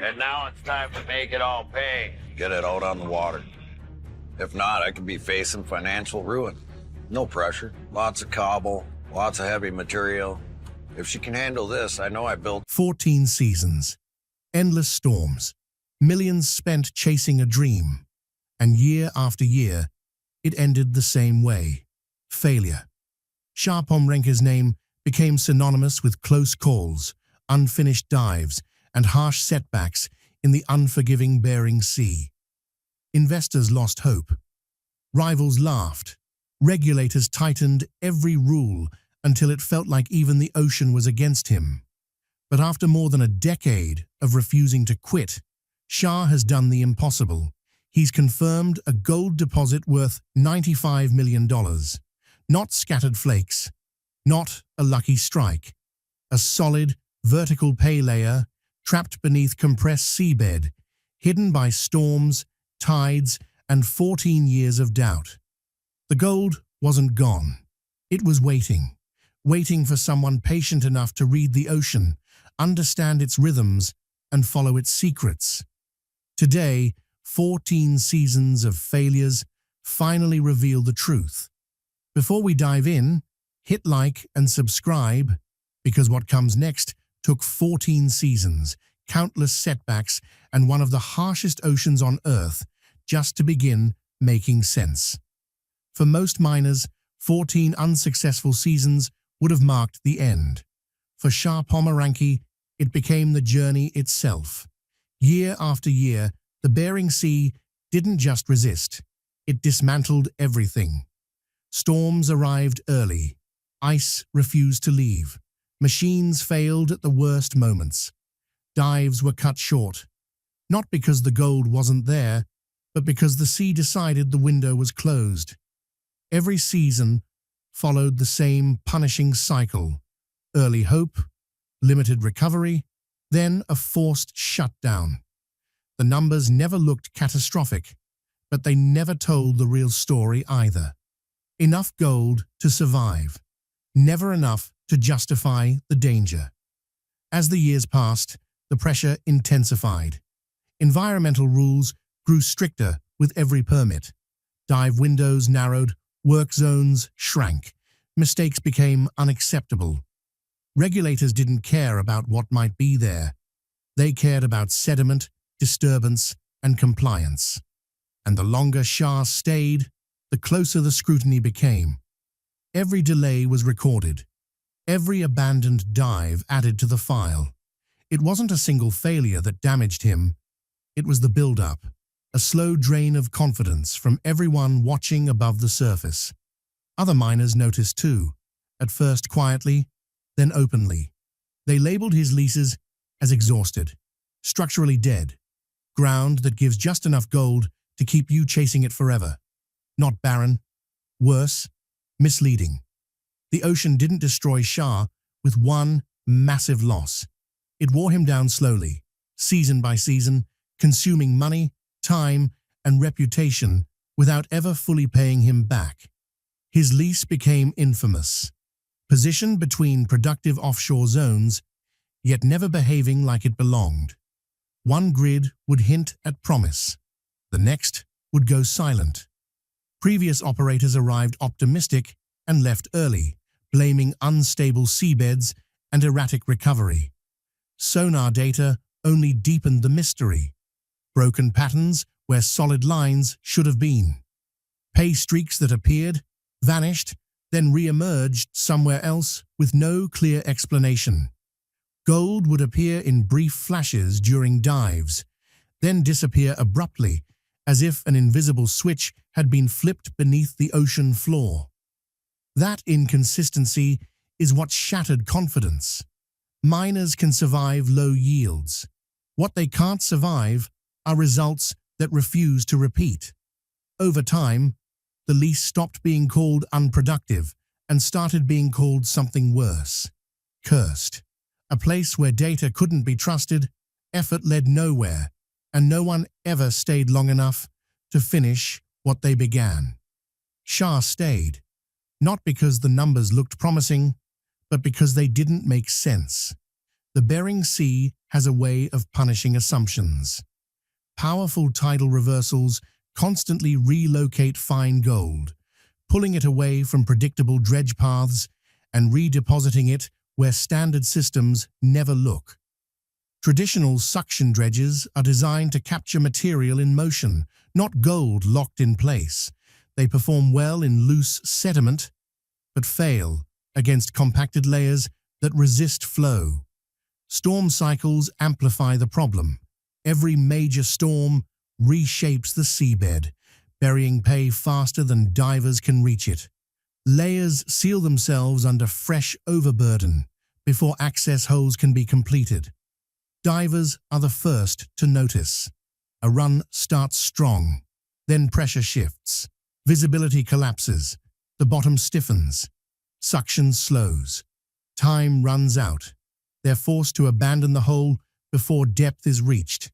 And now it's time to make it all pay. Get it out on the water. If not, I could be facing financial ruin. No pressure, lots of cobble, lots of heavy material. If she can handle this, I know I built 14 seasons, endless storms, millions spent chasing a dream, and year after year, it ended the same way: failure. Shawn Pomrenke's name became synonymous with close calls, unfinished dives, and harsh setbacks in the unforgiving Bering Sea. Investors lost hope. Rivals laughed. Regulators tightened every rule until it felt like even the ocean was against him. But after more than a decade of refusing to quit, Shah has done the impossible. He's confirmed a gold deposit worth $95 million. Not scattered flakes, not a lucky strike. A solid, vertical pay layer trapped beneath compressed seabed, hidden by storms, tides, and 14 years of doubt. The gold wasn't gone. It was waiting for someone patient enough to read the ocean, understand its rhythms, and follow its secrets. Today, 14 seasons of failures finally reveal the truth. Before we dive in, hit like and subscribe, because what comes next took 14 seasons, countless setbacks, and one of the harshest oceans on Earth just to begin making sense. For most miners, 14 unsuccessful seasons would have marked the end. For Shawn Pomrenke, it became the journey itself. Year after year, the Bering Sea didn't just resist, it dismantled everything. Storms arrived early. Ice refused to leave. Machines failed at the worst moments. Dives were cut short, not because the gold wasn't there, but because the sea decided the window was closed. Every season followed the same punishing cycle: early hope, limited recovery, then a forced shutdown. The numbers never looked catastrophic, but they never told the real story either. Enough gold to survive, never enough to justify the danger. As the years passed, the pressure intensified. Environmental rules grew stricter with every permit. Dive windows narrowed, work zones shrank, mistakes became unacceptable. Regulators didn't care about what might be there. They cared about sediment, disturbance, and compliance. And the longer Shah stayed, the closer the scrutiny became. Every delay was recorded. Every abandoned dive added to the file. It wasn't a single failure that damaged him. It was the build-up, a slow drain of confidence from everyone watching above the surface. Other miners noticed too, at first quietly, then openly. They labeled his leases as exhausted, structurally dead, ground that gives just enough gold to keep you chasing it forever. Not barren, worse, misleading. The ocean didn't destroy Shah with one massive loss. It wore him down slowly, season by season, consuming money, time, and reputation without ever fully paying him back. His lease became infamous, positioned between productive offshore zones, yet never behaving like it belonged. One grid would hint at promise. The next would go silent. Previous operators arrived optimistic and left early, blaming unstable seabeds and erratic recovery. Sonar data only deepened the mystery. Broken patterns where solid lines should have been. Pay streaks that appeared, vanished, then re-emerged somewhere else with no clear explanation. Gold would appear in brief flashes during dives, then disappear abruptly, as if an invisible switch had been flipped beneath the ocean floor. That inconsistency is what shattered confidence. Miners can survive low yields. What they can't survive are results that refuse to repeat. Over time, the lease stopped being called unproductive and started being called something worse: cursed. A place where data couldn't be trusted, effort led nowhere, and no one ever stayed long enough to finish what they began. Shah stayed, not because the numbers looked promising, but because they didn't make sense. The Bering Sea has a way of punishing assumptions. Powerful tidal reversals constantly relocate fine gold, pulling it away from predictable dredge paths and redepositing it where standard systems never look. Traditional suction dredges are designed to capture material in motion, not gold locked in place. They perform well in loose sediment, but fail against compacted layers that resist flow. Storm cycles amplify the problem. Every major storm reshapes the seabed, burying pay faster than divers can reach it. Layers seal themselves under fresh overburden before access holes can be completed. Divers are the first to notice. A run starts strong, then pressure shifts. Visibility collapses. The bottom stiffens. Suction slows. Time runs out. They're forced to abandon the hole before depth is reached.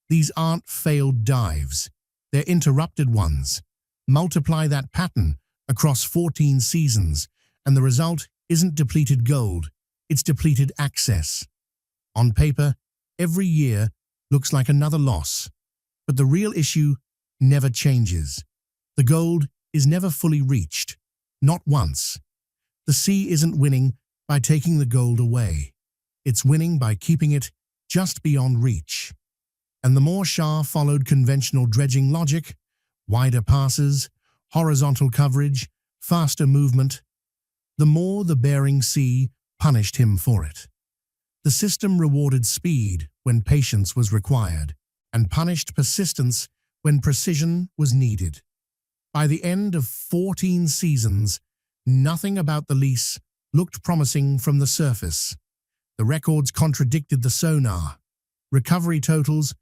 These aren't failed dives. They're interrupted ones. Multiply that pattern across 14 seasons, and the result isn't depleted gold, it's depleted access. On paper, every year looks like another loss, but the real issue never changes. The gold is never fully reached, not once. The sea isn't winning by taking the gold away. It's winning by keeping it just beyond reach. And the more Shah followed conventional dredging logic, wider passes, horizontal coverage, faster movement, the more the Bering Sea punished him for it. The system rewarded speed when patience was required, and punished persistence when precision was needed. By the end of 14 seasons, nothing about the lease looked promising from the surface. The records contradicted the sonar. Recovery totals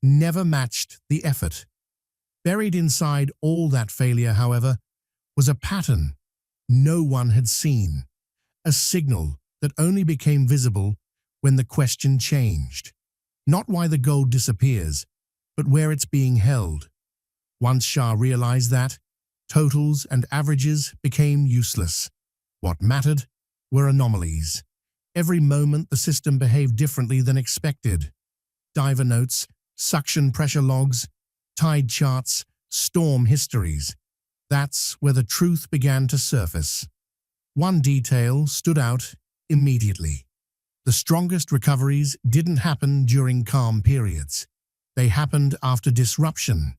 never matched the effort. Buried inside all that failure, however, was a pattern no one had seen, a signal that only became visible when the question changed. Not why the gold disappears, but where it's being held. Once Shah realized that, totals and averages became useless. What mattered were anomalies. Every moment the system behaved differently than expected. Diver notes, suction pressure logs, tide charts, storm histories. That's where the truth began to surface. One detail stood out immediately. The strongest recoveries didn't happen during calm periods. They happened after disruption,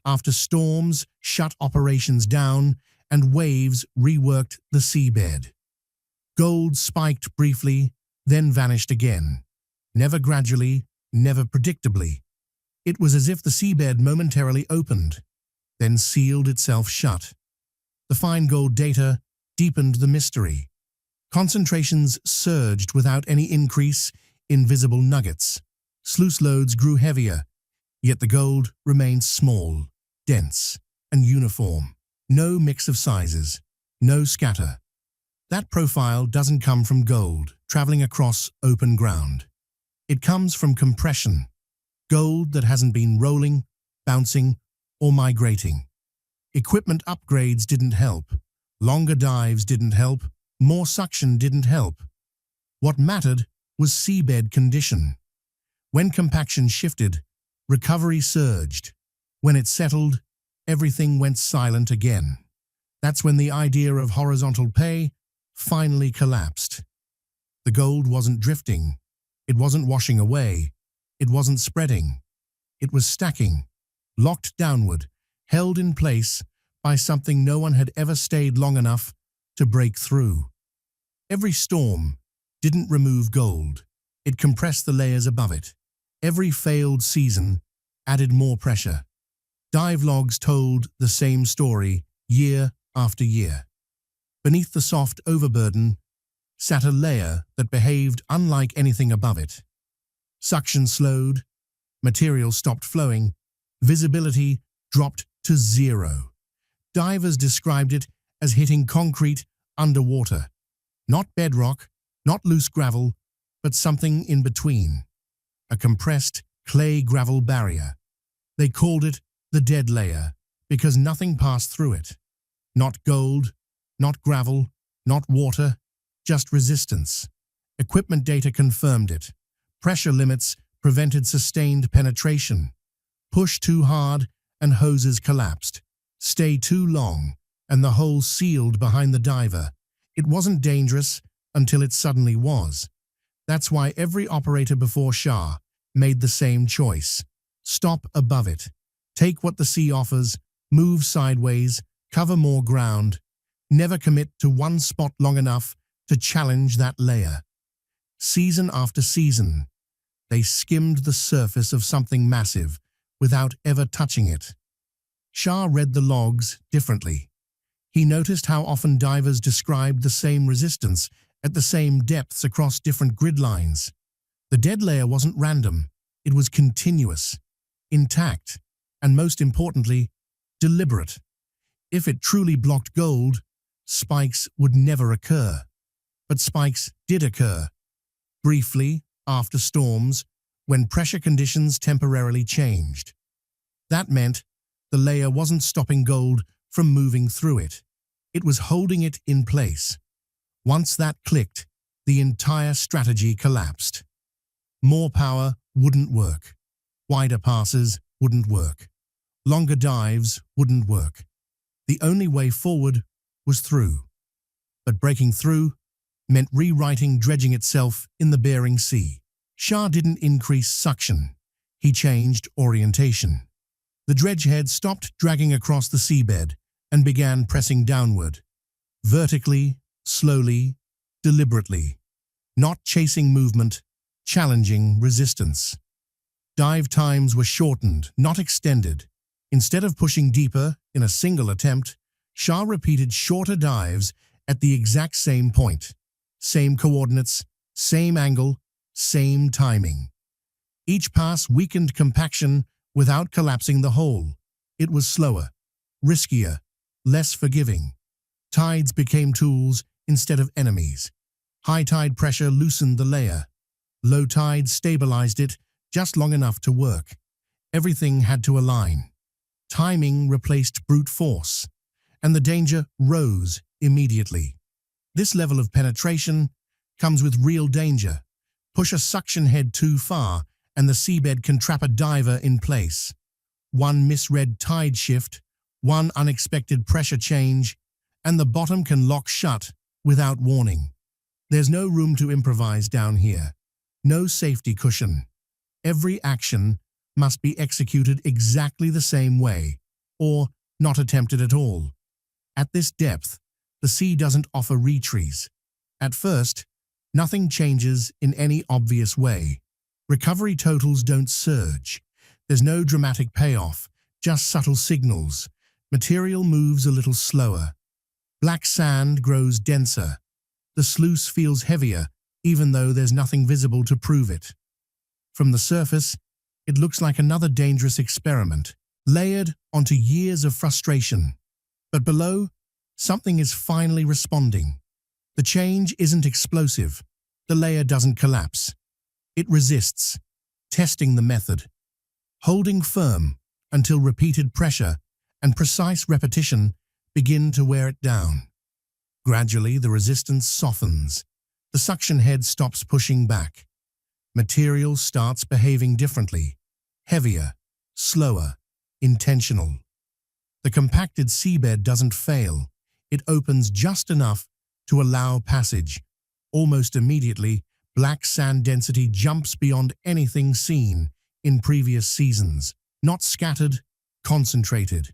after storms shut operations down and waves reworked the seabed. Gold spiked briefly, then vanished again. Never gradually, never predictably. It was as if the seabed momentarily opened, then sealed itself shut. The fine gold data deepened the mystery. Concentrations surged without any increase in visible nuggets. Sluice loads grew heavier, yet the gold remained small, dense, and uniform. No mix of sizes, no scatter. That profile doesn't come from gold traveling across open ground. It comes from compression, gold that hasn't been rolling, bouncing, or migrating. Equipment upgrades didn't help. Longer dives didn't help. More suction didn't help. What mattered was seabed condition. When compaction shifted, recovery surged. When it settled, everything went silent again. That's when the idea of horizontal pay finally collapsed. The gold wasn't drifting. It wasn't washing away. It wasn't spreading. It was stacking, locked downward, held in place by something no one had ever stayed long enough to break through. Every storm didn't remove gold. It compressed the layers above it. Every failed season added more pressure. Dive logs told the same story year after year. Beneath the soft overburden sat a layer that behaved unlike anything above it. Suction slowed, material stopped flowing, visibility dropped to zero. Divers described it as hitting concrete underwater. Not bedrock, not loose gravel, but something in between. A compressed clay-gravel barrier. They called it the dead layer because nothing passed through it. Not gold, not gravel, not water, just resistance. Equipment data confirmed it. Pressure limits prevented sustained penetration. Push too hard and hoses collapsed. Stay too long and the hole sealed behind the diver. It wasn't dangerous until it suddenly was. That's why every operator before Shah made the same choice. Stop above it. Take what the sea offers, move sideways, cover more ground. Never commit to one spot long enough to challenge that layer. Season after season, they skimmed the surface of something massive without ever touching it. Shah read the logs differently. He noticed how often divers described the same resistance at the same depths across different grid lines. The dead layer wasn't random. It was continuous, intact, and most importantly, deliberate. If it truly blocked gold, spikes would never occur. But spikes did occur. Briefly, after storms, when pressure conditions temporarily changed. That meant the layer wasn't stopping gold from moving through it. It was holding it in place. Once that clicked, the entire strategy collapsed. More power wouldn't work. Wider passes wouldn't work. Longer dives wouldn't work. The only way forward was through. But breaking through meant rewriting dredging itself in the Bering Sea. Shah didn't increase suction. He changed orientation. The dredge head stopped dragging across the seabed and began pressing downward. Vertically, slowly, deliberately. Not chasing movement, challenging resistance. Dive times were shortened, not extended. Instead of pushing deeper in a single attempt, Shah repeated shorter dives at the exact same point. Same coordinates, same angle, same timing. Each pass weakened compaction without collapsing the hole. It was slower, riskier, less forgiving. Tides became tools instead of enemies. High tide pressure loosened the layer. Low tide stabilized it just long enough to work. Everything had to align. Timing replaced brute force, and the danger rose immediately. This level of penetration comes with real danger. Push a suction head too far, and the seabed can trap a diver in place. One misread tide shift, one unexpected pressure change, and the bottom can lock shut without warning. There's no room to improvise down here. No safety cushion. Every action must be executed exactly the same way, or not attempted at all. At this depth, the sea doesn't offer retrees. At first, nothing changes in any obvious way. Recovery totals don't surge. There's no dramatic payoff, just subtle signals. Material moves a little slower. Black sand grows denser. The sluice feels heavier, even though there's nothing visible to prove it. From the surface, it looks like another dangerous experiment, layered onto years of frustration. But below, something is finally responding. The change isn't explosive. The layer doesn't collapse. It resists, testing the method, holding firm until repeated pressure and precise repetition begin to wear it down. Gradually, the resistance softens. The suction head stops pushing back. Material starts behaving differently, heavier, slower, intentional. The compacted seabed doesn't fail. It opens just enough to allow passage. Almost immediately, black sand density jumps beyond anything seen in previous seasons. Not scattered, concentrated.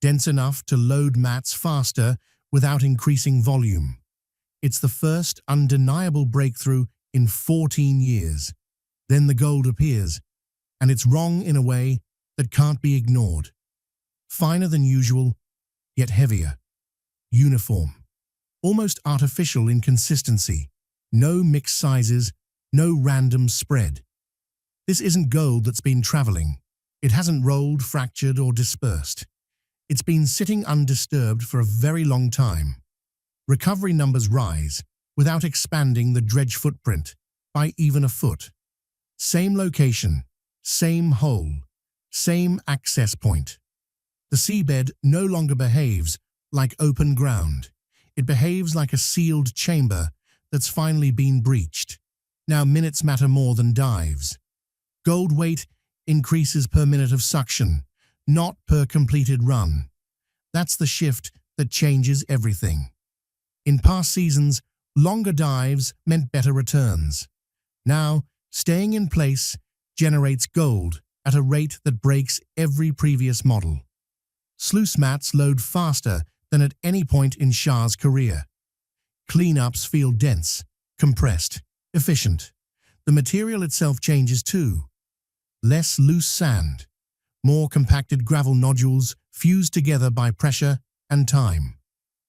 Dense enough to load mats faster without increasing volume. It's the first undeniable breakthrough in 14 years. Then the gold appears, and it's wrong in a way that can't be ignored. Finer than usual, yet heavier. Uniform. Almost artificial in consistency. No mixed sizes, no random spread. This isn't gold that's been traveling. It hasn't rolled, fractured, or dispersed. It's been sitting undisturbed for a very long time. Recovery numbers rise without expanding the dredge footprint by even a foot. Same location, same hole, same access point. The seabed no longer behaves like open ground. It behaves like a sealed chamber that's finally been breached. Now minutes matter more than dives. Gold weight increases per minute of suction, not per completed run. That's the shift that changes everything. In past seasons, longer dives meant better returns. Now, staying in place generates gold at a rate that breaks every previous model. Sluice mats load faster than at any point in Shah's career. Cleanups feel dense, compressed, efficient. The material itself changes too. Less loose sand, more compacted gravel nodules fused together by pressure and time.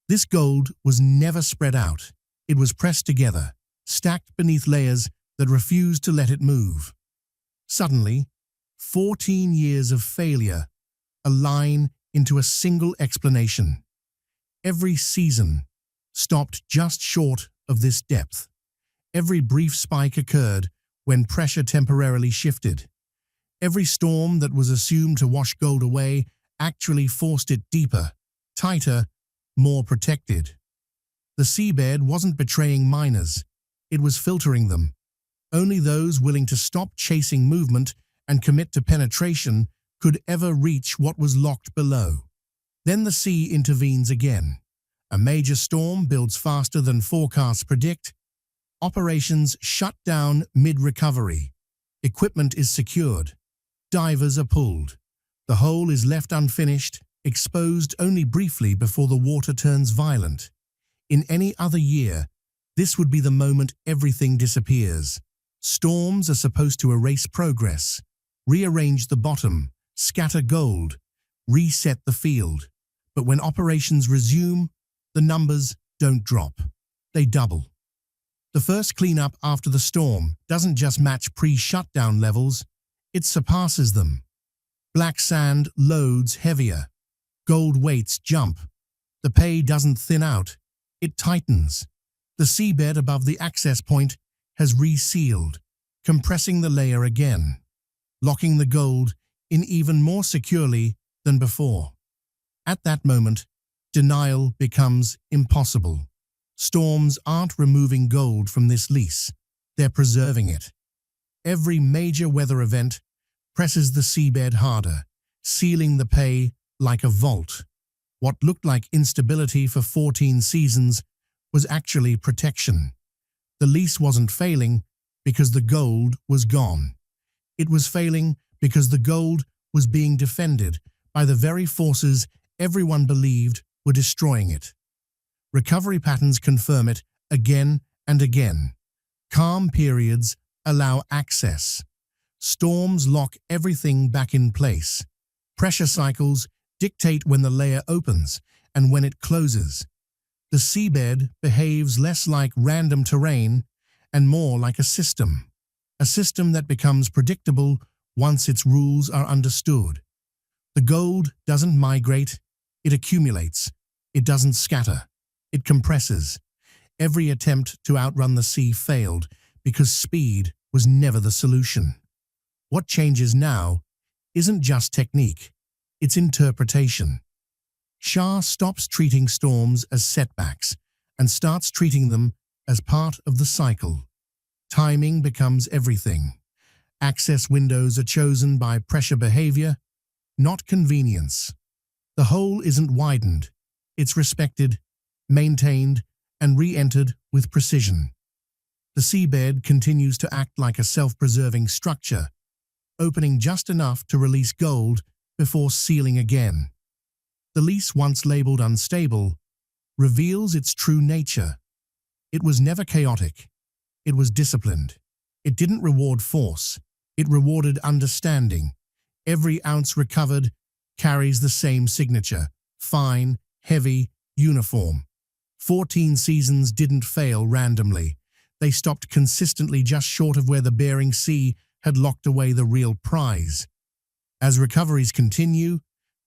This gold was never spread out. It was pressed together, stacked beneath layers that refused to let it move. Suddenly, 14 years of failure align into a single explanation. Every season stopped just short of this depth. Every brief spike occurred when pressure temporarily shifted. Every storm that was assumed to wash gold away actually forced it deeper, tighter, more protected. The seabed wasn't betraying miners, it was filtering them. Only those willing to stop chasing movement and commit to penetration could ever reach what was locked below. Then the sea intervenes again. A major storm builds faster than forecasts predict. Operations shut down mid-recovery. Equipment is secured. Divers are pulled. The hole is left unfinished, exposed only briefly before the water turns violent. In any other year, this would be the moment everything disappears. Storms are supposed to erase progress, rearrange the bottom, scatter gold, reset the field. But when operations resume, the numbers don't drop. They double. The first cleanup after the storm doesn't just match pre-shutdown levels, it surpasses them. Black sand loads heavier. Gold weights jump. The pay doesn't thin out, it tightens. The seabed above the access point has resealed, compressing the layer again, locking the gold in even more securely than before. At that moment, denial becomes impossible. Storms aren't removing gold from this lease, they're preserving it. Every major weather event presses the seabed harder, sealing the pay like a vault. What looked like instability for 14 seasons was actually protection. The lease wasn't failing because the gold was gone. It was failing because the gold was being defended by the very forces everyone believed were destroying it. Recovery patterns confirm it again and again. Calm periods allow access. Storms lock everything back in place. Pressure cycles dictate when the layer opens and when it closes. The seabed behaves less like random terrain and more like a system that becomes predictable once its rules are understood. The gold doesn't migrate, it accumulates. It doesn't scatter, it compresses. Every attempt to outrun the sea failed because speed was never the solution. What changes now isn't just technique, it's interpretation. Shah stops treating storms as setbacks and starts treating them as part of the cycle. Timing becomes everything. Access windows are chosen by pressure behavior, not convenience. The hole isn't widened, it's respected, maintained, and re-entered with precision. The seabed continues to act like a self-preserving structure, opening just enough to release gold before sealing again. The lease, once labeled unstable, reveals its true nature. It was never chaotic. It was disciplined. It didn't reward force. It rewarded understanding. Every ounce recovered carries the same signature: fine, heavy, uniform. 14 seasons didn't fail randomly. They stopped consistently just short of where the Bering Sea had locked away the real prize. As recoveries continue,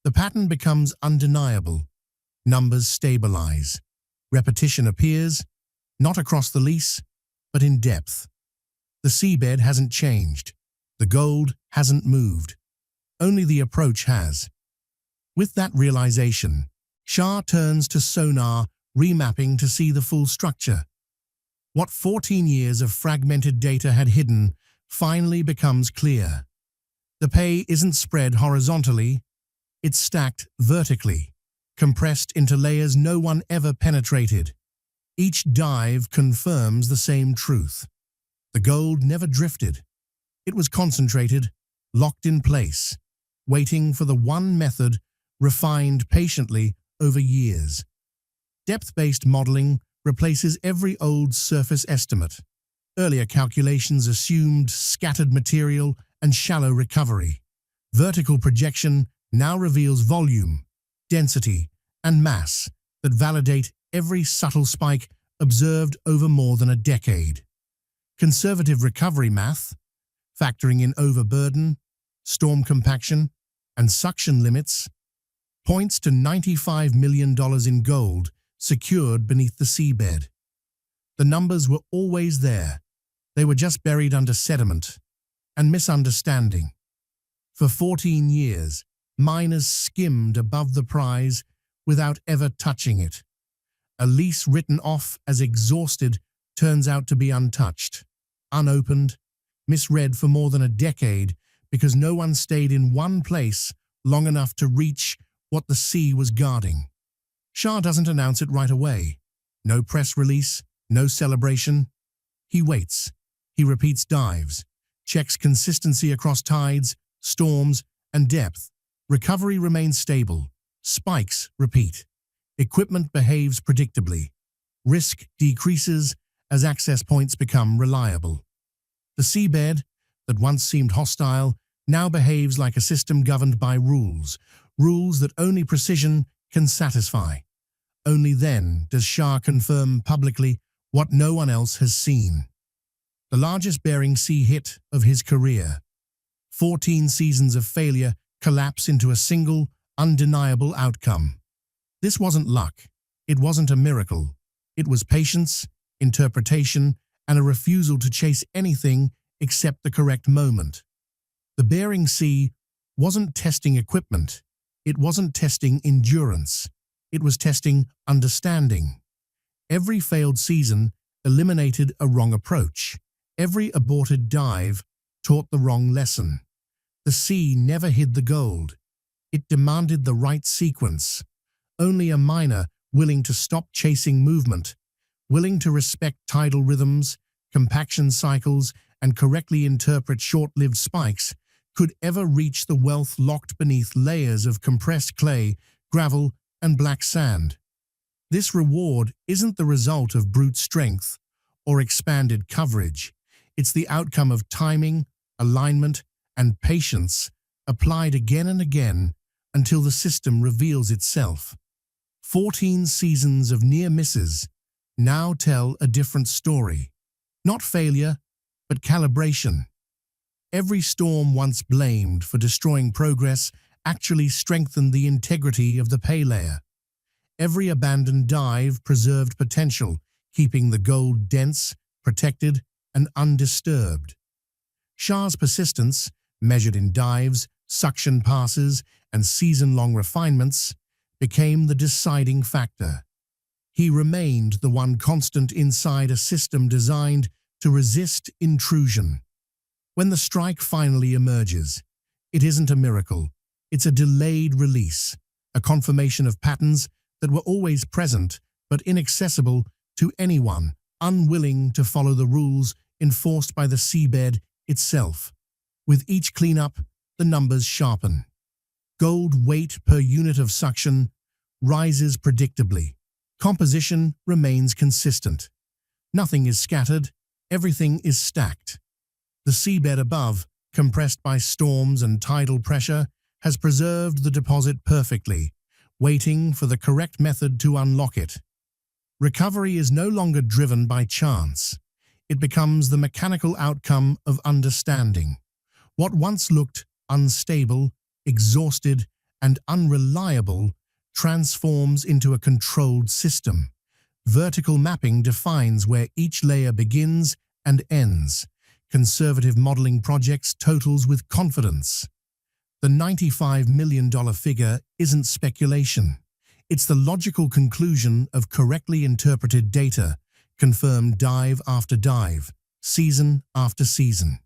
the pattern becomes undeniable. Numbers stabilize. Repetition appears, not across the lease, but in depth. The seabed hasn't changed. The gold hasn't moved. Only the approach has. With that realization, Shah turns to sonar remapping to see the full structure. What 14 years of fragmented data had hidden finally becomes clear. The pay isn't spread horizontally, it's stacked vertically, compressed into layers no one ever penetrated. Each dive confirms the same truth. The gold never drifted. It was concentrated, locked in place, waiting for the one method refined patiently over years. Depth-based modeling replaces every old surface estimate. Earlier calculations assumed scattered material and shallow recovery. Vertical projection now reveals volume, density, and mass that validate every subtle spike observed over more than a decade. Conservative recovery math, factoring in overburden, storm compaction, and suction limits, points to $95 million in gold secured beneath the seabed. The numbers were always there. They were just buried under sediment and misunderstanding. For 14 years, miners skimmed above the prize without ever touching it. A lease written off as exhausted turns out to be untouched, unopened, misread for more than a decade because no one stayed in one place long enough to reach what the sea was guarding. Shah doesn't announce it right away. No press release, no celebration. He waits. He repeats dives, checks consistency across tides, storms, and depth. Recovery remains stable. Spikes repeat. Equipment behaves predictably. Risk decreases as access points become reliable. The seabed, that once seemed hostile, now behaves like a system governed by rules that only precision can satisfy. Only then does Shah confirm publicly what no one else has seen. The largest Bering Sea hit of his career. 14 seasons of failure collapse into a single, undeniable outcome. This wasn't luck. It wasn't a miracle. It was patience, interpretation, and a refusal to chase anything except the correct moment. The Bering Sea wasn't testing equipment. It wasn't testing endurance. It was testing understanding. Every failed season eliminated a wrong approach. Every aborted dive taught the wrong lesson. The sea never hid the gold. It demanded the right sequence. Only a miner willing to stop chasing movement, willing to respect tidal rhythms, compaction cycles, and correctly interpret short-lived spikes could ever reach the wealth locked beneath layers of compressed clay, gravel, and black sand. This reward isn't the result of brute strength or expanded coverage. It's the outcome of timing, alignment, and patience applied again and again until the system reveals itself. 14 seasons of near misses now tell a different story. Not failure, but calibration. Every storm once blamed for destroying progress actually strengthened the integrity of the pay layer. Every abandoned dive preserved potential, keeping the gold dense, protected, and undisturbed. Shah's persistence, measured in dives, suction passes, and season-long refinements, became the deciding factor. He remained the one constant inside a system designed to resist intrusion. When the strike finally emerges, it isn't a miracle. It's a delayed release, a confirmation of patterns that were always present but inaccessible to anyone unwilling to follow the rules enforced by the seabed itself. With each cleanup, the numbers sharpen. Gold weight per unit of suction rises predictably. Composition remains consistent. Nothing is scattered, everything is stacked. The seabed above, compressed by storms and tidal pressure, has preserved the deposit perfectly, waiting for the correct method to unlock it. Recovery is no longer driven by chance. It becomes the mechanical outcome of understanding. What once looked unstable, exhausted, and unreliable transforms into a controlled system. Vertical mapping defines where each layer begins and ends. Conservative modeling projects totals with confidence. The $95 million figure isn't speculation. It's the logical conclusion of correctly interpreted data, confirmed dive after dive, season after season.